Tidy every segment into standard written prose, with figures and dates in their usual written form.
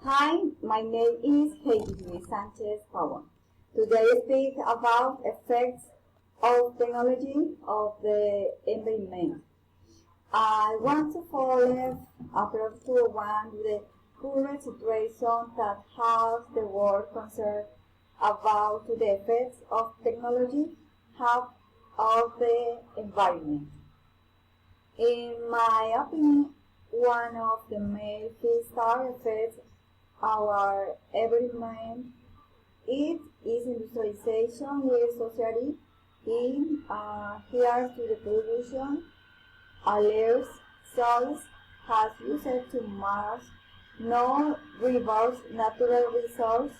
Hi, my name is Heidi Luis Sanchez Pavon. Today I speak about effects of technology of the environment. I want to follow approach to one the current situation that has the world concerned about the effects of technology have of the environment. In my opinion, one of the main physical effects our environment it is industrialization where society in here to the pollution allows soils has used to mass no rivers natural resource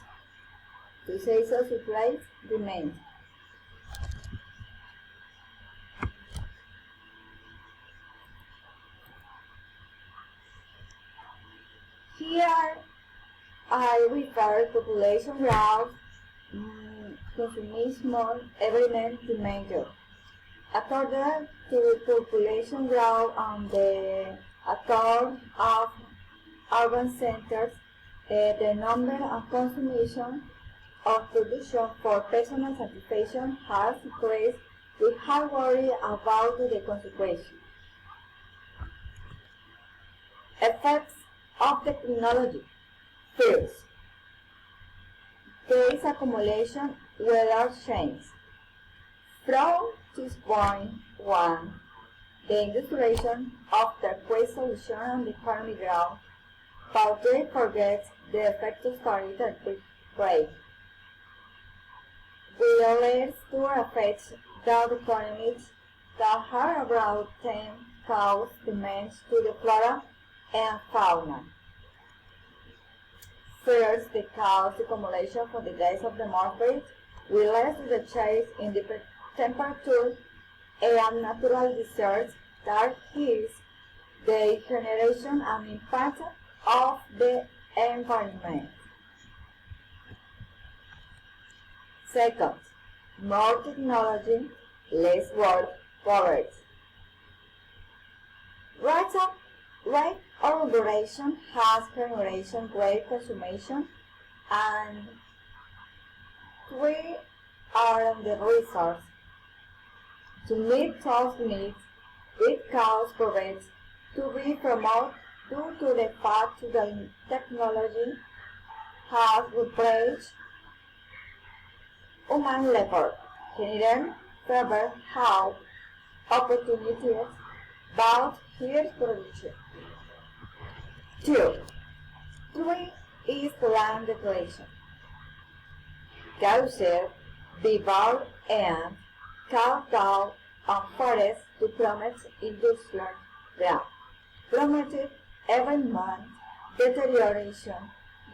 to say so supply demand. Here I refer population growth, consumism, environment demand. According to population growth and the accord of urban centers, the number and consumption of production for personal satisfaction has increased. We have worry about the consequences. Effects of the technology. First, there is accumulation weather change. From this point one, the industrialization of the quick solution and the economy ground, but they forget the effect of starting the quick break. Will lead to affect the economies that are about 10 cause damage to the flora and fauna. First, the cause accumulation for the days of the market will lead to the change in the temperature and natural disasters that is the generation and impact of the environment. Second, more technology, less work, poverty. Right elaboration has generation great consumption and three are the resource. To meet those needs, it causes poverty to be promoted due to the fact that technology has replaced human labor, generating further health opportunities, but here's production. 2. 3 is land depletion. Caused by and cut down on forests to promote industrial growth. Promoted every month deterioration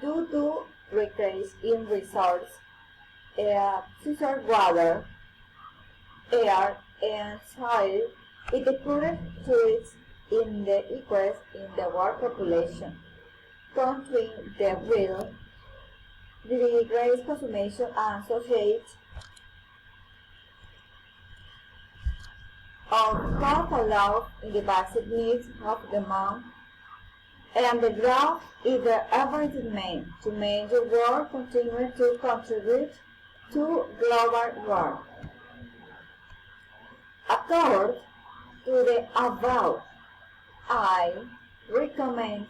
due to decrease in resources, such as water, air, and soil. It occurred to it in the increase in the world population, countering the will, the great consumption and associated of not allowed in the basic needs of the man, and the growth is the average demand to make the world continue to contribute to global warming. According to the above, I recommend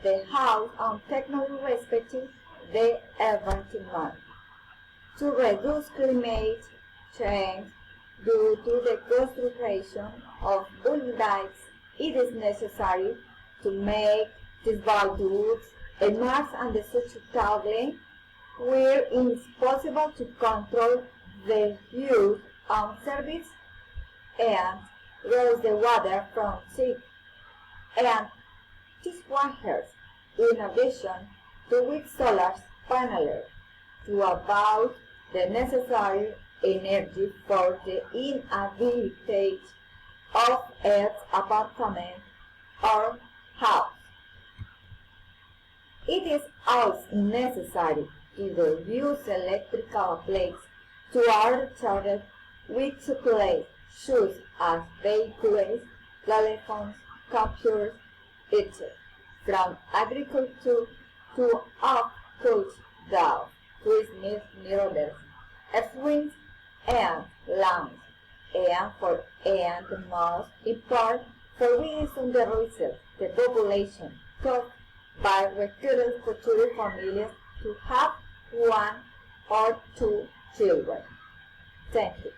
the House on Technology respecting the environment to reduce climate change due to the concentration of buildings. It is necessary to make these values a mass and sustainable where it is possible to control the use of service and raise the water from sea and dishwashers in addition to with solar panels to about the necessary energy for the inhabitants of its apartment or house. It is also necessary to reduce electrical appliances to are charged with supplies such as vehicles, telephones, computers, etc. from agriculture to upcut down, to smith mirrors, springs and lungs, and most important for reason the result, the population taught by recruited future families to have one or two children. Thank you.